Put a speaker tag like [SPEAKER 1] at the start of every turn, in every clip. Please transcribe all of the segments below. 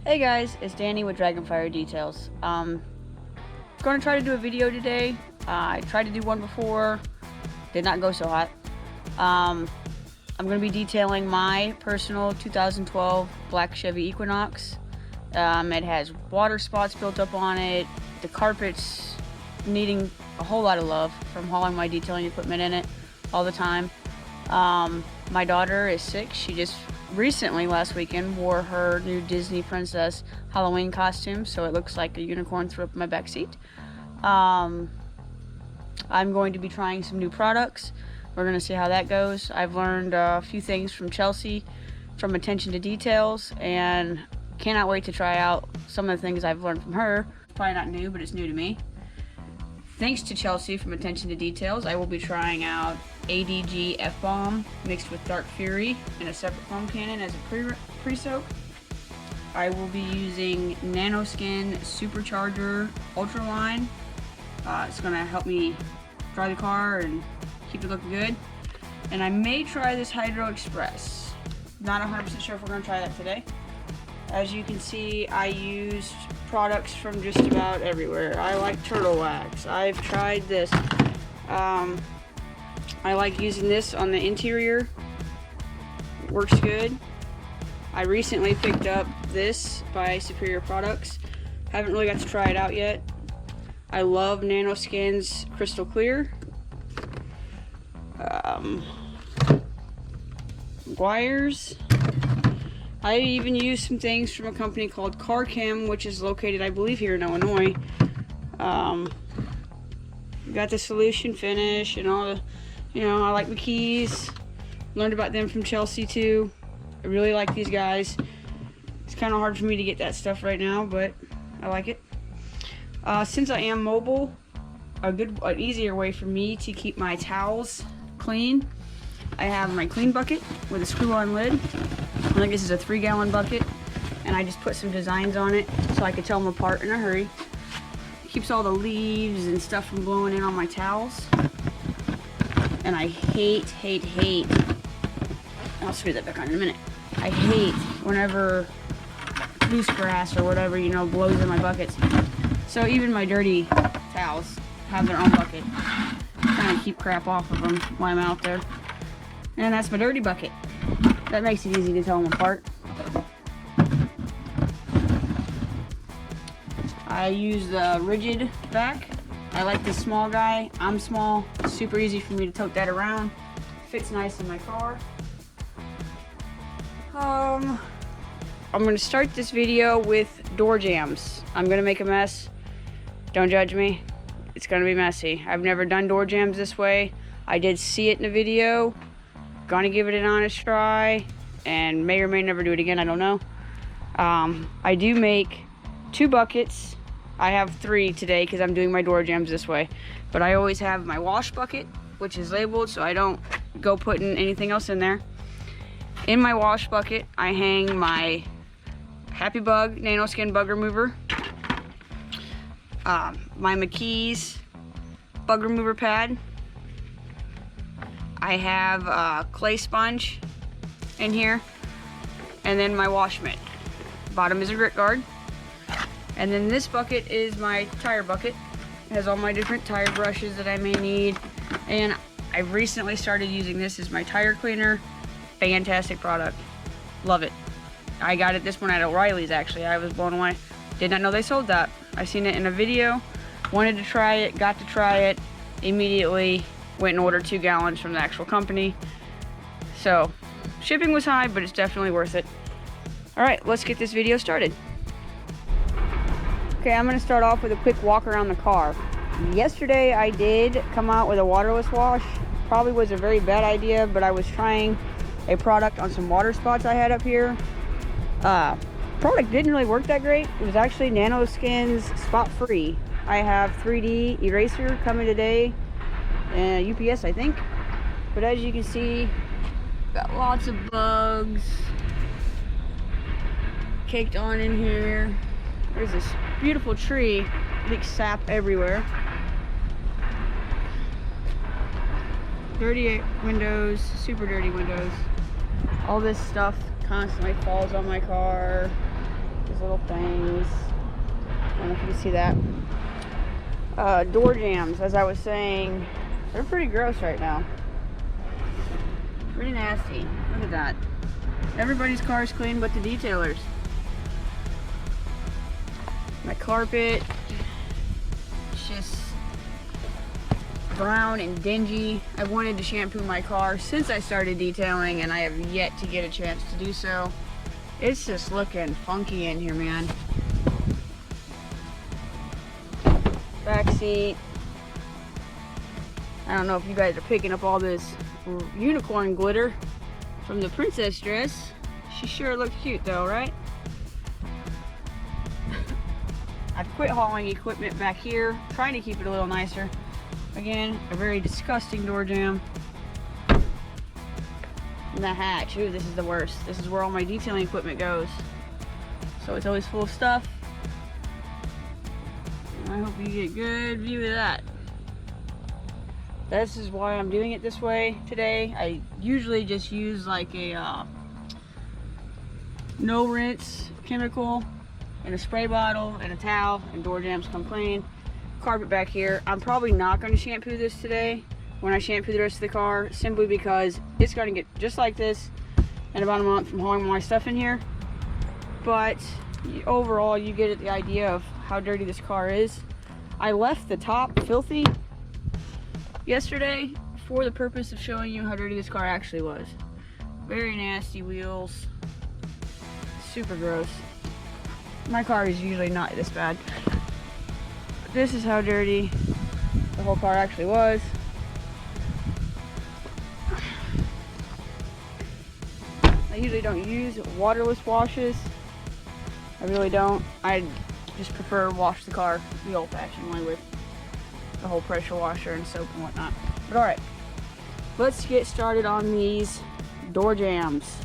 [SPEAKER 1] Hey guys, it's Dani with Dragonfire Details. Going to try to do a video today. I tried to do one before, did not go so hot. I'm going to be detailing my personal 2012 black Chevy Equinox. It has water spots built up on it, the carpet's needing a whole lot of love from hauling my detailing equipment in it all the time. My daughter is 6. She just recently, last weekend, wore her new Disney princess Halloween costume, so it looks like a unicorn threw up my back seat. I'm going to be trying some new products. We're going to see how that goes. I've learned a few things from Chelsea from attention to details, and cannot wait to try out some of the things I've learned from her. Probably not new, but it's new to me. Thanks to Chelsea from attention to details, I will be trying out ADG FBomb mixed with Dark Fury in a separate foam cannon as a pre-soak. I will be using Nanoskin Supercharger Ultraline. It's going to help me dry the car and keep it looking good. And I may try this Hydro Express. Not 100% sure if we're going to try that today. As you can see, I used products from just about everywhere. I like turtle wax. I've tried this. I like using this on the interior. Works good. I recently picked up this by Superior Products. Haven't really got to try it out yet. I love Nanoskin's Crystal Clear. Wires. I even used some things from a company called Car Chem, which is located, I believe, here in Illinois. Got the solution finish and all the, I like McKees. Learned about them from Chelsea too. I really like these guys. It's kind of hard for me to get that stuff right now, but I like it. Since I am mobile, an easier way for me to keep my towels clean, I have my clean bucket with a screw-on lid. I think this is a 3-gallon bucket, and I just put some designs on it so I could tell them apart in a hurry. It keeps all the leaves and stuff from blowing in on my towels. And I hate, I'll screw that back on in a minute. I hate whenever loose grass or whatever, blows in my buckets. So even my dirty towels have their own bucket. Kind of keep crap off of them while I'm out there. And that's my dirty bucket. That makes it easy to tell them apart. I use the rigid back. I like this small guy. I'm small. It's super easy for me to tote that around. Fits nice in my car. I'm going to start this video with door jambs. I'm going to make a mess. Don't judge me. It's going to be messy. I've never done door jambs this way. I did see it in a video. Gonna give it an honest try, and may or may never do it again, I don't know. I do make 2 buckets. I have 3 today because I'm doing my door jambs this way. But I always have my wash bucket, which is labeled so I don't go putting anything else in there. In my wash bucket, I hang my Happy Bug Nanoskin Bug Remover, my McKees Bug Remover Pad. I have a clay sponge in here, and then my wash mitt. Bottom is a grit guard. And then this bucket is my tire bucket. It has all my different tire brushes that I may need. And I've recently started using this as my tire cleaner. Fantastic product. Love it. I got this one at O'Reilly's actually. I was blown away. Did not know they sold that. I seen it in a video, wanted to try it, got to try it, immediately went and ordered 2 gallons from the actual company. So shipping was high, but it's definitely worth it. All right, let's get this video started. Okay, I'm gonna start off with a quick walk around the car. Yesterday I did come out with a waterless wash. Probably was a very bad idea, but I was trying a product on some water spots I had up here. Product didn't really work that great. It was actually Nanoskin's Spot Free. I have 3D eraser coming today. UPS, I think. But as you can see, got lots of bugs caked on in here. There's this beautiful tree, leaks sap everywhere. Dirty windows, super dirty windows. All this stuff constantly falls on my car. There's little things. I don't know if you can see that. Door jams, as I was saying, they're pretty gross right now. Pretty nasty. Look at that. Everybody's car is clean but the detailers. My carpet, it's just brown and dingy. I wanted to shampoo my car since I started detailing, and I have yet to get a chance to do so. It's just looking funky in here, man. Back seat. I don't know if you guys are picking up all this unicorn glitter from the princess dress. She sure looks cute though, right? I've quit hauling equipment back here, trying to keep it a little nicer. Again, a very disgusting door jamb. And the hatch, ooh, this is the worst. This is where all my detailing equipment goes. So it's always full of stuff. I hope you get a good view of that. This is why I'm doing it this way today. I usually just use like a no rinse chemical in a spray bottle and a towel, and door jams come clean. Carpet back here. I'm probably not going to shampoo this today when I shampoo the rest of the car, simply because it's going to get just like this in about a month from hauling my stuff in here. But overall, you get the idea of how dirty this car is. I left the top filthy yesterday for the purpose of showing you how dirty this car actually was. Very nasty wheels. Super gross. My car is usually not this bad. But this is how dirty the whole car actually was. I usually don't use waterless washes. I really don't. I just prefer wash the car the old-fashioned way with the whole pressure washer and soap and whatnot. But alright, let's get started on these door jams.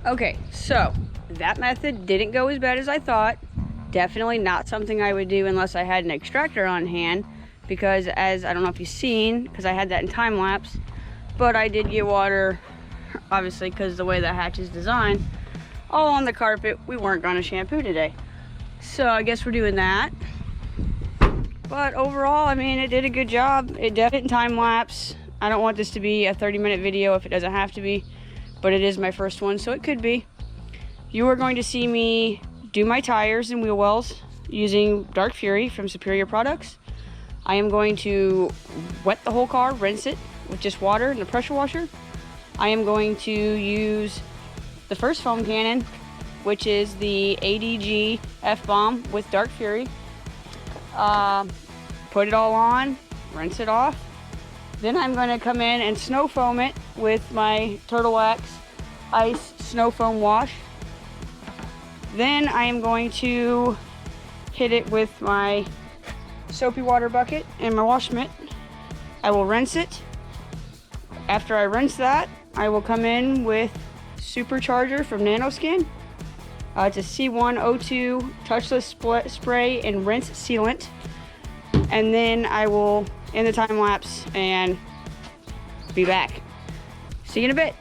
[SPEAKER 1] Okay, so that method didn't go as bad as I thought. Definitely not something I would do unless I had an extractor on hand, because as I don't know if you've seen, because I had that in time lapse, but I did get water, obviously because the way the hatch is designed, all on the carpet. We weren't going to shampoo today, so I guess we're doing that. But overall, I mean, it did a good job. It did it in time lapse. I don't want this to be a 30-minute video if it doesn't have to be, but it is my first one, so it could be. You are going to see me do my tires and wheel wells using Dark Fury from Superior Products. I am going to wet the whole car, rinse it with just water and the pressure washer. I am going to use the first foam cannon, which is the ADG FBomb with Dark Fury. Put it all on, rinse it off. Then I'm going to come in and snow foam it with my Turtle Wax Ice Snow Foam Wash. Then I am going to hit it with my soapy water bucket and my wash mitt. I will rinse it. After I rinse that, I will come in with Supercharger from Nanoskin. It's a C102 touchless spray and rinse sealant. And then I will end the time lapse and be back. See you in a bit.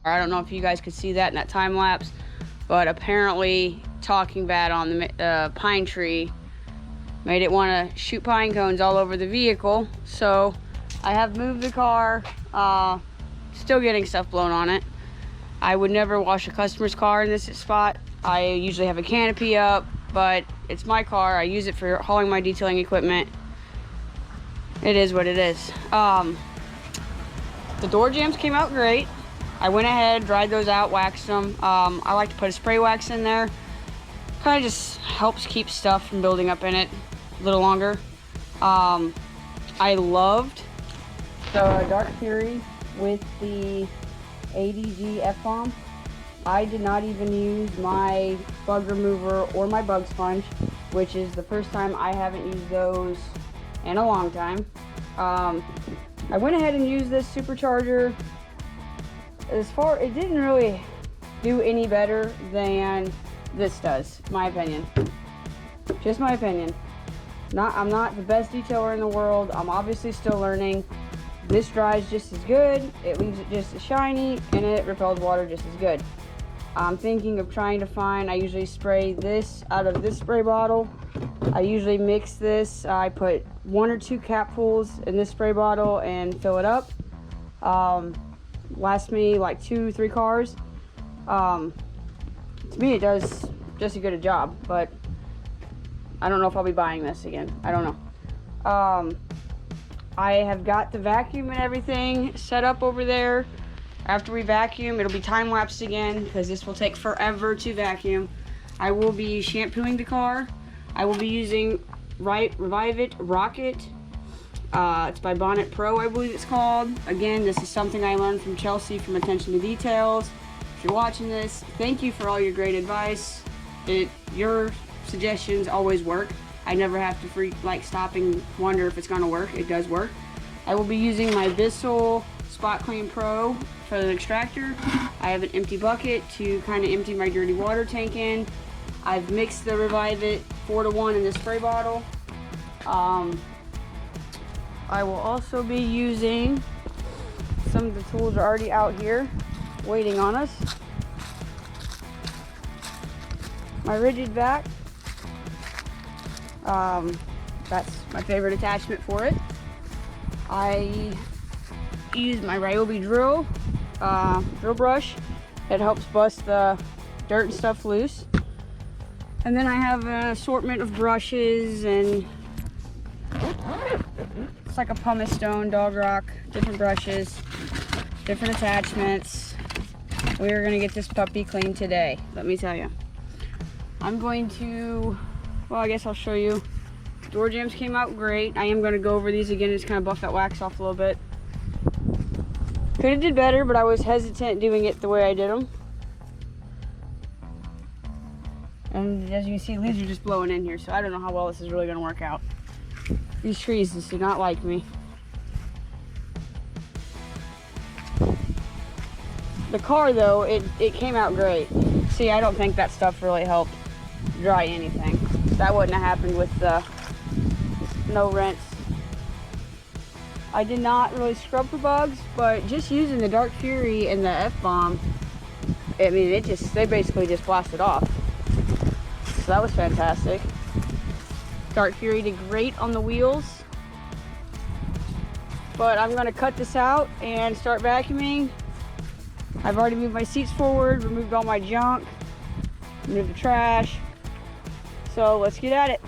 [SPEAKER 1] I don't know if you guys could see that in that time lapse, but apparently talking bad on the pine tree made it want to shoot pine cones all over the vehicle. So I have moved the car, still getting stuff blown on it. I would never wash a customer's car in this spot. I usually have a canopy up, but it's my car. I use it for hauling my detailing equipment. It is what it is. The door jambs came out great. I went ahead, dried those out, waxed them. I like to put a spray wax in there. Kind of just helps keep stuff from building up in it a little longer. I loved the Dark Fury with the ADG FBomb. I did not even use my bug remover or my bug sponge, which is the first time I haven't used those in a long time. I went ahead and used this supercharger. It didn't really do any better than this does, my opinion. Just my opinion. I'm not the best detailer in the world. I'm obviously still learning. This dries just as good, it leaves it just as shiny, and it repels water just as good. I'm thinking of trying to find, I usually spray this out of this spray bottle. I usually mix this. I put 1 or 2 capfuls in this spray bottle and fill it up. Lasts me like 2-3 cars. To me it does just as good a job, but I don't know if I'll be buying this again. I don't know. I have got the vacuum and everything set up over there. After we vacuum, it'll be time-lapsed again because this will take forever to vacuum. I will be shampooing the car. I will be using Revive It Rocket. It's by Bonnet Pro, I believe it's called. Again, this is something I learned from Chelsea from Attention to Details. If you're watching this, thank you for all your great advice. Your suggestions always work. I never have to stop and wonder if it's gonna work. It does work. I will be using my Bissell Spot Clean Pro for the extractor. I have an empty bucket to kind of empty my dirty water tank in. I've mixed the Revive It 4-to-1 in this spray bottle. I will also be using, some of the tools are already out here waiting on us. My rigid vac. That's my favorite attachment for it. I use my Ryobi drill brush. It helps bust the dirt and stuff loose. And then I have an assortment of brushes, and it's like a pumice stone, dog rock, different brushes, different attachments. We're gonna get this puppy clean today, let me tell you. I'm going to, well, I guess I'll show you. Door jambs came out great. I am gonna go over these again, just kind of buff that wax off a little bit. Could have did better, but I was hesitant doing it the way I did them. And as you can see, leaves are just blowing in here, so I don't know how well this is really gonna work out. These trees just do not like me. The car though, it came out great. See, I don't think that stuff really helped dry anything. That wouldn't have happened with the no rinse. I did not really scrub for bugs, but just using the Dark Fury and the FBomb, I mean, they basically just blasted off. So that was fantastic. Dark Fury did great on the wheels. But I'm gonna cut this out and start vacuuming. I've already moved my seats forward, removed all my junk, removed the trash. So let's get at it.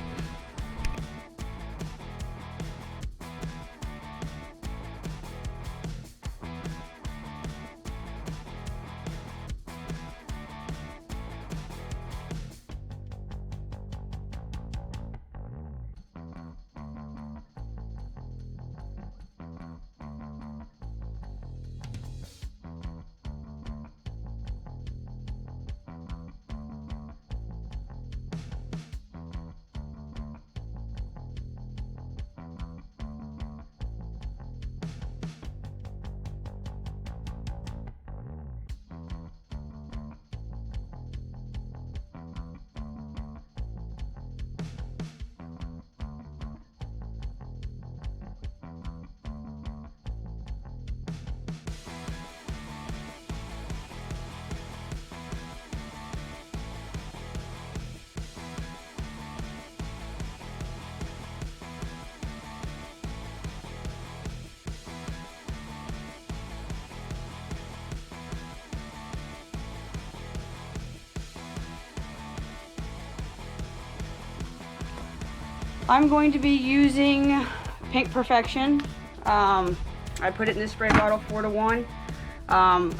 [SPEAKER 1] I'm going to be using Pink Perfection. I put it in this spray bottle 4-to-1.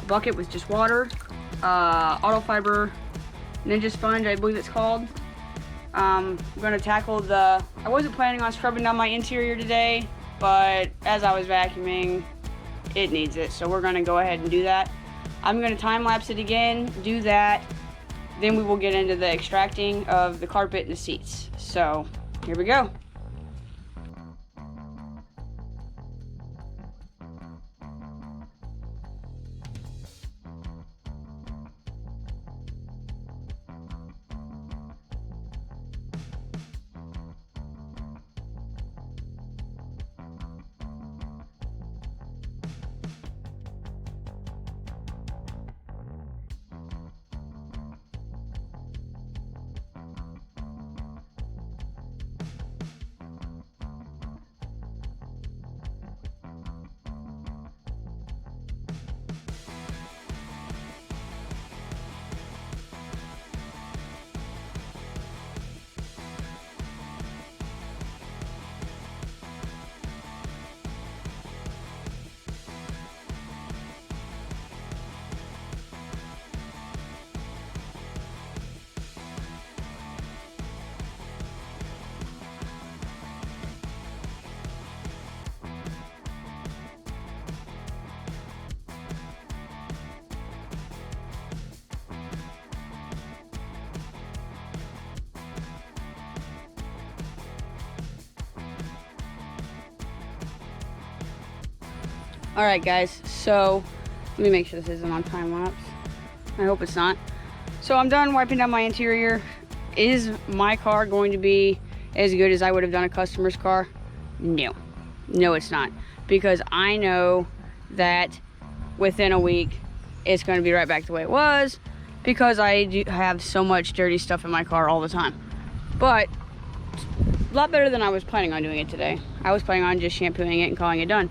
[SPEAKER 1] Bucket with just water. AUTOFIBER Ninja Sponge, I believe it's called. I'm going to tackle I wasn't planning on scrubbing down my interior today, but as I was vacuuming, it needs it. So we're going to go ahead and do that. I'm going to time lapse it again, do that. Then we will get into the extracting of the carpet and the seats. So here we go. Alright guys, so let me make sure this isn't on time lapse. I hope it's not. So I'm done wiping down my interior. Is my car going to be as good as I would have done a customer's car? No. No, it's not. Because I know that within a week, it's going to be right back the way it was, because I do have so much dirty stuff in my car all the time. But a lot better than I was planning on doing it today. I was planning on just shampooing it and calling it done.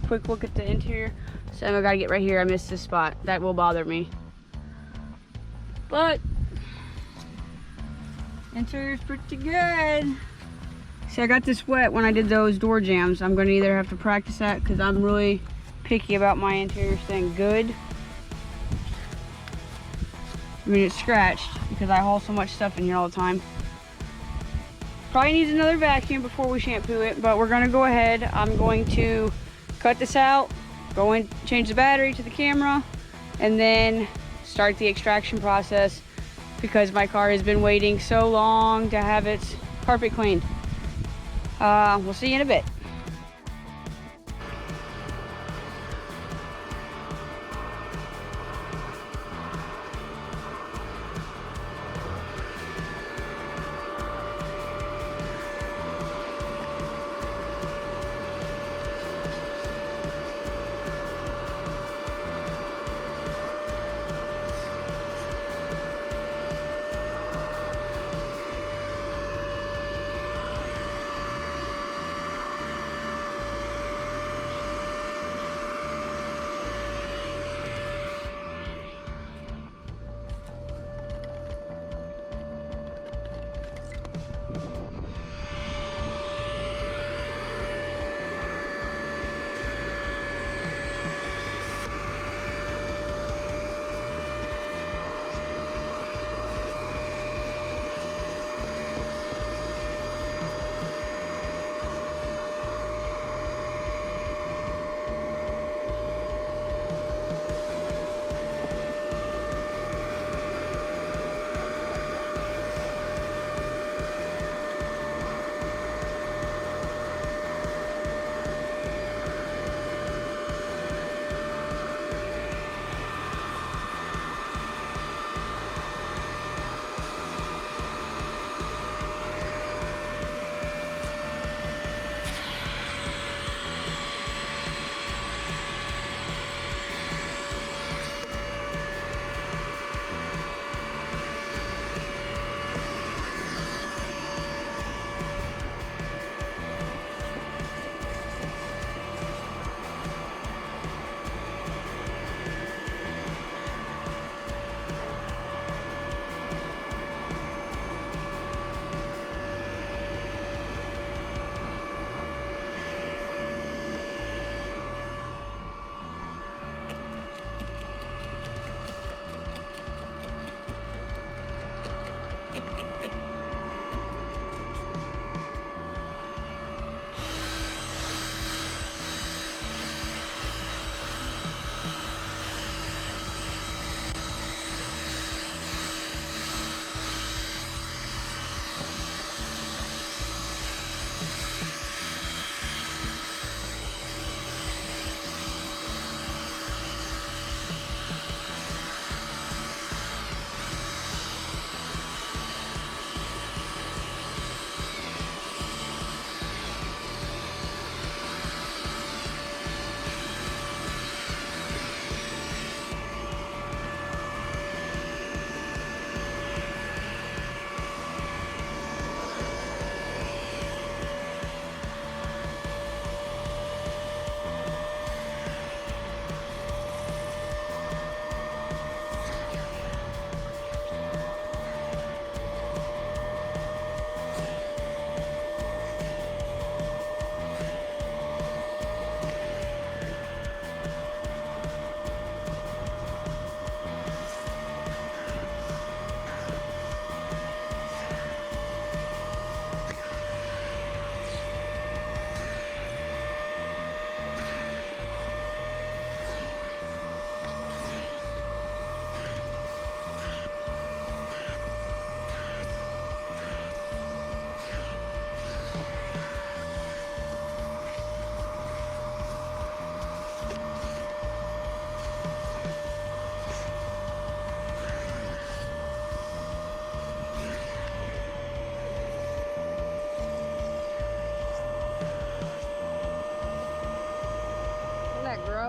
[SPEAKER 1] Quick look at the interior. So I gotta get right here. I missed this spot. That will bother me. But interior's pretty good. See, I got this wet when I did those door jams. I'm gonna either have to practice that because I'm really picky about my interior staying good. I mean, it's scratched because I haul so much stuff in here all the time. Probably needs another vacuum before we shampoo it, but we're gonna go ahead. I'm going to cut this out, go in, change the battery to the camera, and then start the extraction process because my car has been waiting so long to have its carpet cleaned. We'll see you in a bit.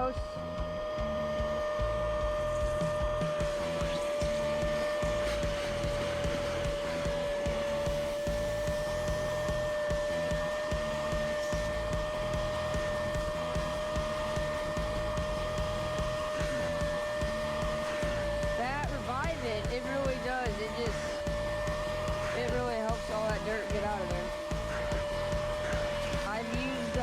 [SPEAKER 1] dose. That revives it. It really does. It really helps all that dirt get out of there. I've used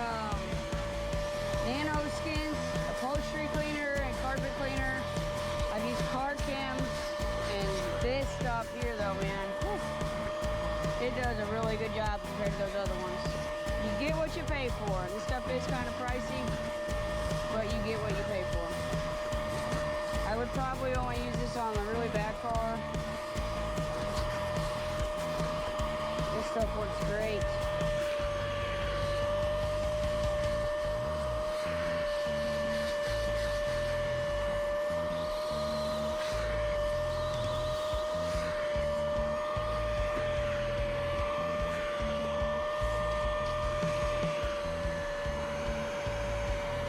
[SPEAKER 1] nano skins, upholstery cleaner, and carpet cleaner. I've used car chems, and this stuff here though, man, it does a really good job compared to those other ones. You get what you pay for. This stuff is kind of pricey, but you get what you pay for. I would probably only use this on a really bad car. This stuff works great.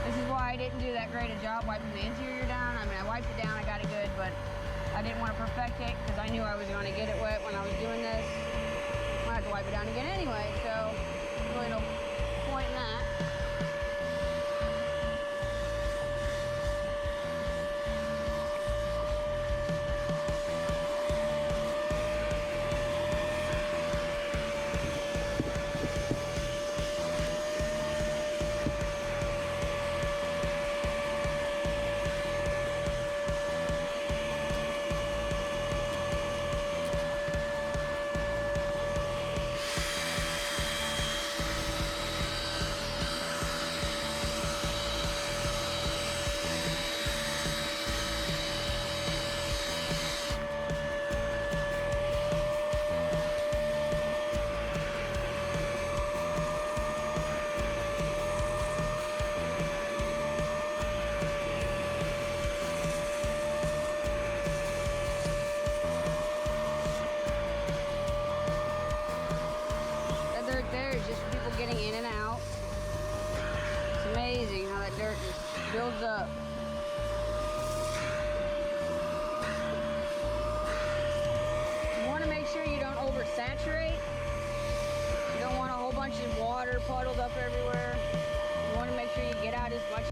[SPEAKER 1] This is why I didn't do that great a job wiping the interior down. I mean, I wiped it down, I got it good, but I didn't want to perfect it because I knew I was going to get it wet when I was doing this. I have to wipe it down again anyway, so really no point in that. There is just people getting in and out. It's amazing how that dirt just builds up. You want to make sure you don't oversaturate. You don't want a whole bunch of water puddled up everywhere. You want to make sure you get out as much.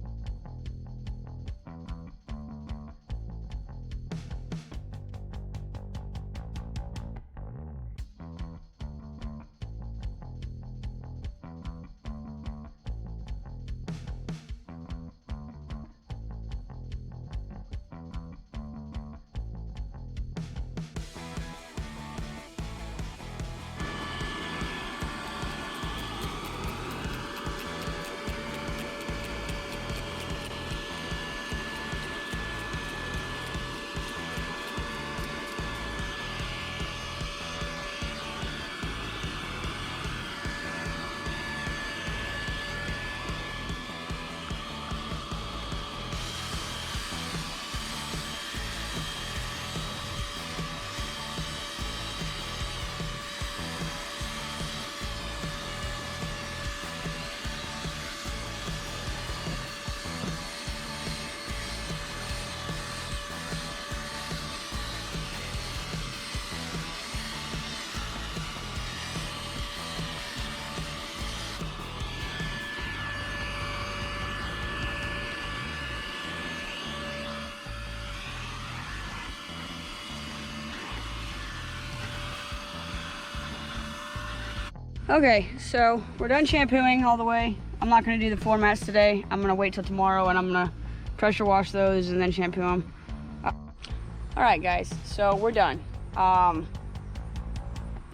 [SPEAKER 1] Okay, so we're done shampooing all the way. I'm not gonna do the floor mats today. I'm gonna wait till tomorrow and I'm gonna pressure wash those and then shampoo them. All right, guys, so we're done.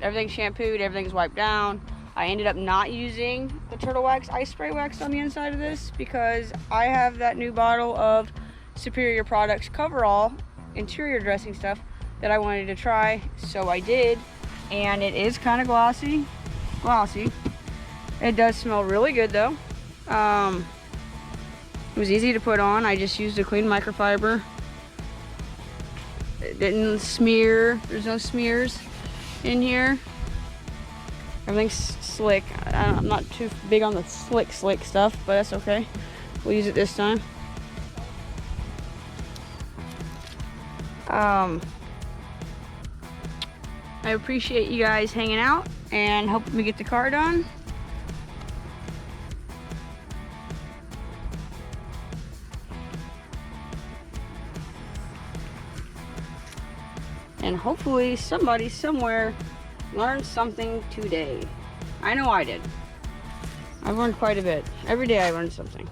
[SPEAKER 1] Everything's shampooed, everything's wiped down. I ended up not using the Turtle Wax ice spray wax on the inside of this because I have that new bottle of Superior Products coverall interior dressing stuff that I wanted to try, so I did, and it is kind of glossy. It does smell really good though. It was easy to put on. I just used a clean microfiber. It didn't smear. There's no smears in here. Everything's slick. I'm not too big on the slick stuff, but that's okay. We'll use it this time. I appreciate you guys hanging out and helping me get the car done. And hopefully somebody somewhere learned something today. I know I did. I learned quite a bit. Every day I learned something.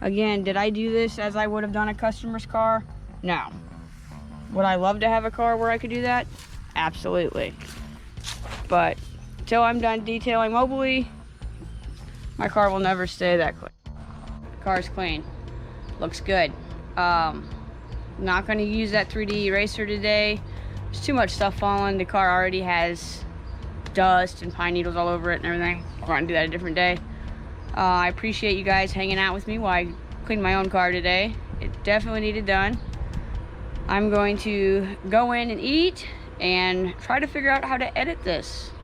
[SPEAKER 1] Again, did I do this as I would have done a customer's car? No. Would I love to have a car where I could do that? Absolutely. But until I'm done detailing mobily, my car will never stay that clean. Car's clean. Looks good. Not going to use that 3D eraser today. There's too much stuff falling. The car already has dust and pine needles all over it and everything. I'm going to do that a different day. I appreciate you guys hanging out with me while I cleaned my own car today. It definitely needed done. I'm going to go in and eat and try to figure out how to edit this.